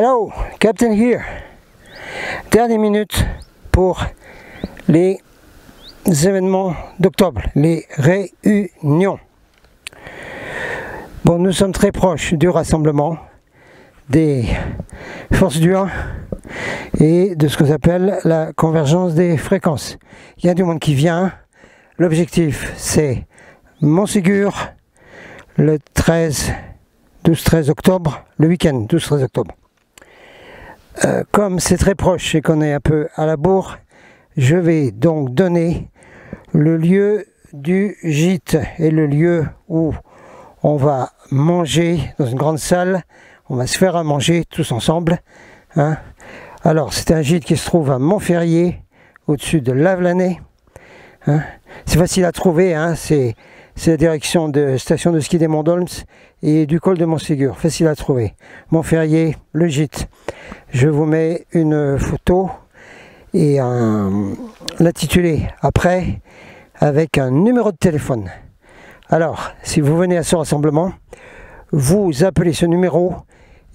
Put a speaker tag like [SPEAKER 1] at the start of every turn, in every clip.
[SPEAKER 1] Hello, Captain here. Dernière minute pour les événements d'octobre, les réunions. Bon, nous sommes très proches du rassemblement des forces du 1 et de ce qu'on appelle la convergence des fréquences. Il y a du monde qui vient. L'objectif, c'est Montségur le 12-13 octobre, le week-end 12-13 octobre. Comme c'est très proche et qu'on est un peu à la bourre, je vais donc donner le lieu du gîte et le lieu où on va manger dans une grande salle. On va se faire à manger tous ensemble. Hein. Alors, c'est un gîte qui se trouve à Montferrier, au-dessus de Lavelanet. Hein. C'est facile à trouver, hein. C'est la direction de station de ski des Monts-d'Olms et du col de Montségur. Facile à trouver. Montferrier, le gîte. Je vous mets une photo et l'intitulé après avec un numéro de téléphone. Alors, si vous venez à ce rassemblement, vous appelez ce numéro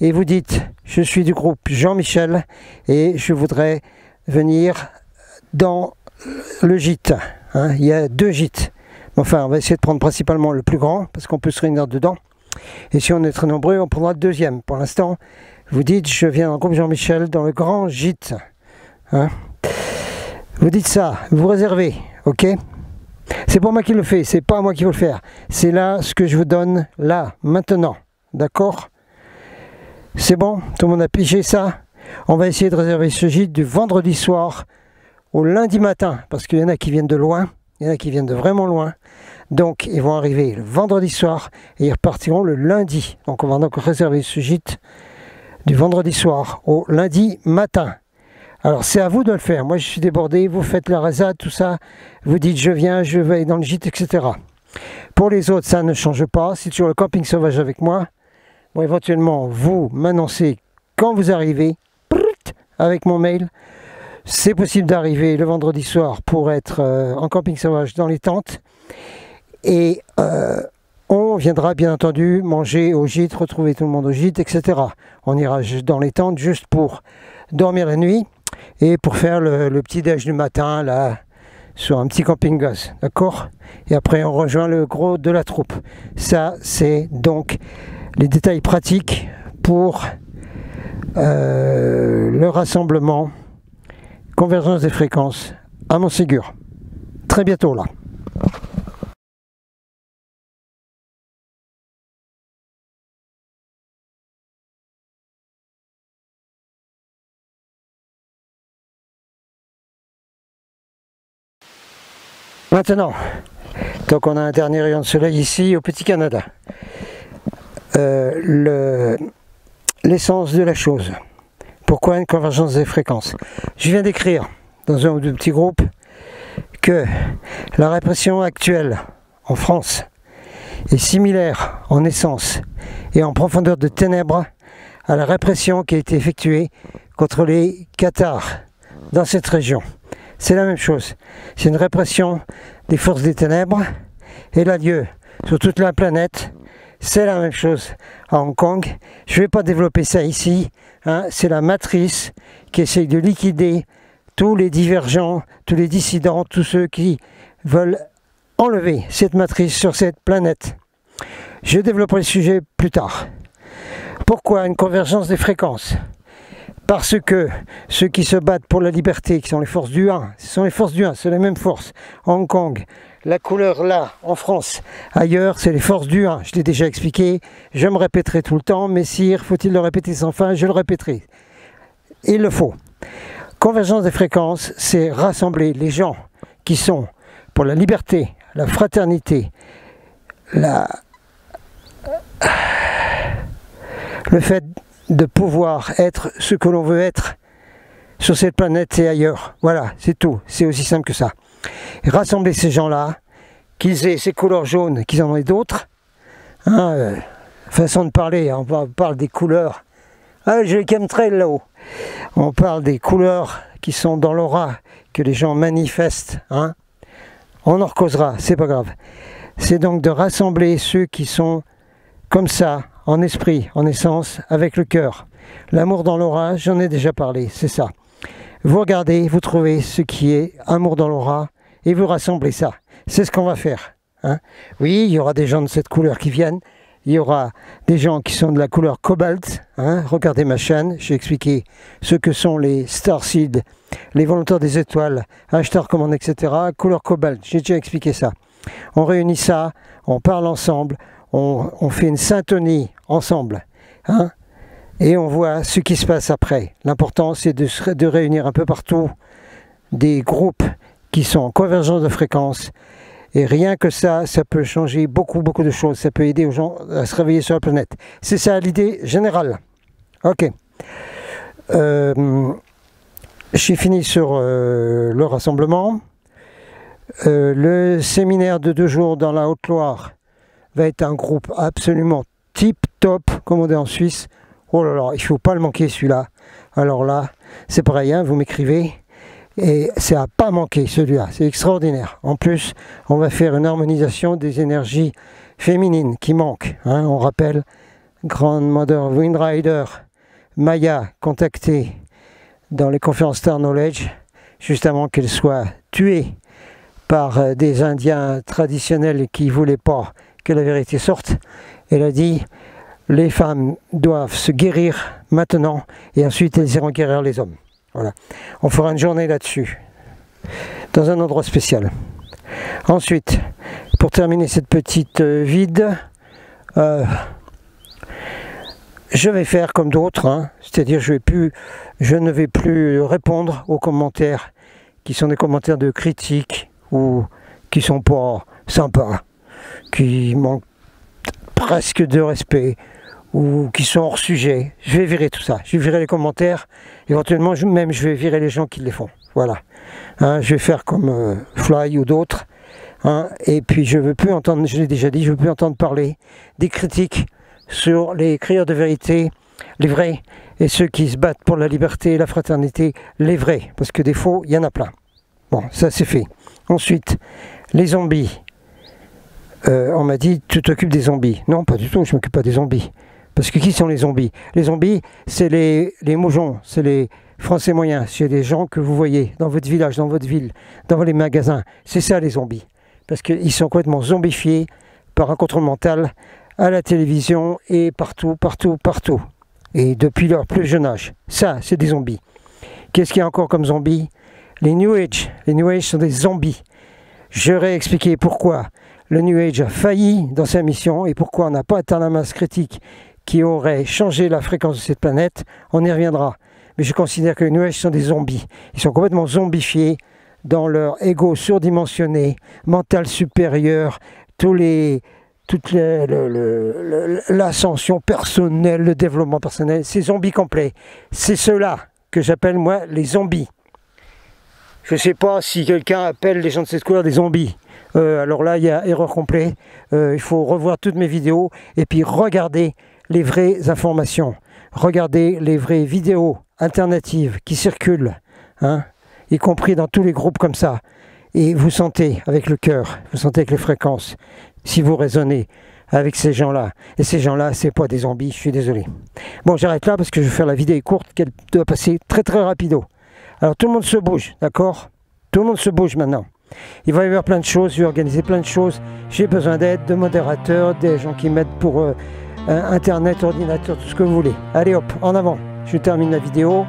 [SPEAKER 1] et vous dites « Je suis du groupe Jean-Michel et je voudrais venir dans le gîte. Hein, il y a 2 gîtes. Enfin, on va essayer de prendre principalement le plus grand parce qu'on peut se réunir dedans. Et si on est très nombreux, on prendra le deuxième. Pour l'instant, vous dites « Je viens dans le groupe Jean-Michel dans le grand gîte. Hein. » Vous dites ça, vous réservez, ok? C'est pas moi qui le fais, c'est pas moi qui veux le faire. C'est là ce que je vous donne, là, maintenant. D'accord? C'est bon? Tout le monde a pigé ça? On va essayer de réserver ce gîte du vendredi soir au lundi matin, parce qu'il y en a qui viennent de loin, il y en a qui viennent de vraiment loin. Donc, ils vont arriver le vendredi soir et ils repartiront le lundi. Donc, on va donc réserver ce gîte du vendredi soir au lundi matin. Alors, c'est à vous de le faire. Moi, je suis débordé, vous faites la rasade, tout ça. Vous dites, je viens, je vais dans le gîte, etc. Pour les autres, ça ne change pas. C'est toujours le camping sauvage avec moi. Bon, éventuellement, vous m'annoncez quand vous arrivez, avec mon mail. C'est possible d'arriver le vendredi soir pour être en camping sauvage dans les tentes. Et on viendra bien entendu manger au gîte, retrouver tout le monde au gîte, etc. On ira dans les tentes juste pour dormir la nuit et pour faire le petit déj du matin là sur un petit camping-gaz, d'accord? Et après on rejoint le gros de la troupe. Ça c'est donc les détails pratiques pour le rassemblement convergence des fréquences à Montségur. Très bientôt là. Maintenant, donc on a un dernier rayon de soleil ici au Petit Canada. L'essence de la chose. Pourquoi une convergence des fréquences? Je viens d'écrire dans un ou 2 petits groupes que la répression actuelle en France est similaire en essence et en profondeur de ténèbres à la répression qui a été effectuée contre les Cathares dans cette région. C'est la même chose. C'est une répression des forces des ténèbres. Elle a lieu sur toute la planète. C'est la même chose à Hong Kong. Je ne vais pas développer ça ici. Hein. C'est la matrice qui essaye de liquider tous les divergents, tous les dissidents, tous ceux qui veulent enlever cette matrice sur cette planète. Je développerai le sujet plus tard. Pourquoi une convergence des fréquences? Parce que ceux qui se battent pour la liberté, qui sont les forces du 1, ce sont les forces du 1, c'est les mêmes forces. Hong Kong, la couleur là, en France, ailleurs, c'est les forces du 1. Je l'ai déjà expliqué, je me répéterai tout le temps, mais sire, faut-il le répéter sans fin? Je le répéterai. Il le faut. Convergence des fréquences, c'est rassembler les gens qui sont pour la liberté, la fraternité, le fait de pouvoir être ce que l'on veut être sur cette planète et ailleurs. Voilà, c'est tout. C'est aussi simple que ça. Et rassembler ces gens-là, qu'ils aient ces couleurs jaunes, qu'ils en aient d'autres. Hein, façon de parler, on parle des couleurs. Ah, j'ai le chemtrail là-haut. On parle des couleurs qui sont dans l'aura, que les gens manifestent. Hein. On en recausera, c'est pas grave. C'est donc de rassembler ceux qui sont comme ça, en esprit, en essence, avec le cœur. L'amour dans l'aura, j'en ai déjà parlé, c'est ça. Vous regardez, vous trouvez ce qui est amour dans l'aura et vous rassemblez ça. C'est ce qu'on va faire. Hein. Oui, il y aura des gens de cette couleur qui viennent. Il y aura des gens qui sont de la couleur cobalt. Hein. Regardez ma chaîne, j'ai expliqué ce que sont les starseeds, les volontaires des étoiles, H-Star Command, etc. Couleur cobalt, j'ai déjà expliqué ça. On réunit ça, on parle ensemble, on fait une syntonie ensemble. Hein. Et on voit ce qui se passe après. L'important, c'est de réunir un peu partout des groupes qui sont en convergence de fréquences. Et rien que ça, ça peut changer beaucoup de choses. Ça peut aider aux gens à se réveiller sur la planète. C'est ça l'idée générale. Ok. J'ai fini sur le rassemblement. Le séminaire de 2 jours dans la Haute-Loire va être un groupe absolument tip-top, comme on dit en Suisse. Oh là là, il ne faut pas le manquer celui-là. Alors là, c'est pareil, hein, vous m'écrivez. Et c'est à pas manquer celui-là, c'est extraordinaire. En plus, on va faire une harmonisation des énergies féminines qui manquent. Hein. On rappelle, Grandmother Windrider, Maya, contactée dans les conférences Star Knowledge, juste avant qu'elle soit tuée par des Indiens traditionnels qui ne voulaient pas que la vérité sorte. Elle a dit, les femmes doivent se guérir maintenant et ensuite elles iront guérir les hommes. Voilà. On fera une journée là-dessus, dans un endroit spécial. Ensuite, pour terminer cette petite vide, je vais faire comme d'autres, hein, c'est-à-dire je ne vais plus répondre aux commentaires qui sont des commentaires de critique ou qui sont pas sympas, qui manquent presque de respect ou qui sont hors sujet. Je vais virer tout ça. Je vais virer les commentaires. Éventuellement, je vais virer les gens qui les font. Voilà. Hein, je vais faire comme Fly ou d'autres. Hein, et puis, je ne veux plus entendre, je l'ai déjà dit, je ne veux plus entendre parler des critiques sur les crieurs de vérité, les vrais, et ceux qui se battent pour la liberté et la fraternité, les vrais. Parce que des faux, il y en a plein. Bon, ça c'est fait. Ensuite, les zombies. On m'a dit, tu t'occupes des zombies. Non, pas du tout, je ne m'occupe pas des zombies. Parce que qui sont les zombies? Les zombies, c'est les moujons, c'est les Français moyens, c'est les gens que vous voyez dans votre village, dans votre ville, dans les magasins. C'est ça les zombies. Parce qu'ils sont complètement zombifiés par un contrôle mental à la télévision et partout. Et depuis leur plus jeune âge. Ça, c'est des zombies. Qu'est-ce qu'il y a encore comme zombies? Les New Age. Les New Age sont des zombies. J'aurais expliqué pourquoi le New Age a failli dans sa mission et pourquoi on n'a pas atteint la masse critique qui aurait changé la fréquence de cette planète. On y reviendra. Mais je considère que les New Age sont des zombies. Ils sont complètement zombifiés dans leur ego surdimensionné, mental supérieur, toute l'ascension personnelle, le développement personnel. C'est zombies complets. C'est ceux-là que j'appelle moi les zombies. Je ne sais pas si quelqu'un appelle les gens de cette couleur des zombies. Alors là, il y a erreur complète. Il faut revoir toutes mes vidéos et puis regarder les vraies informations. Regardez les vraies vidéos alternatives qui circulent, hein, y compris dans tous les groupes comme ça. Et vous sentez avec le cœur, vous sentez avec les fréquences, si vous raisonnez avec ces gens-là. Et ces gens-là, c'est pas des zombies, je suis désolé. Bon, j'arrête là parce que je vais faire la vidéo courte, qu'elle doit passer très rapido. Alors tout le monde se bouge, d'accord? Tout le monde se bouge maintenant. Il va y avoir plein de choses, je vais organiser plein de choses. J'ai besoin d'aide, de modérateurs, des gens qui m'aident pour Internet, ordinateur, tout ce que vous voulez. Allez hop, en avant. Je termine la vidéo.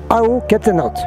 [SPEAKER 1] Ao Captain Out.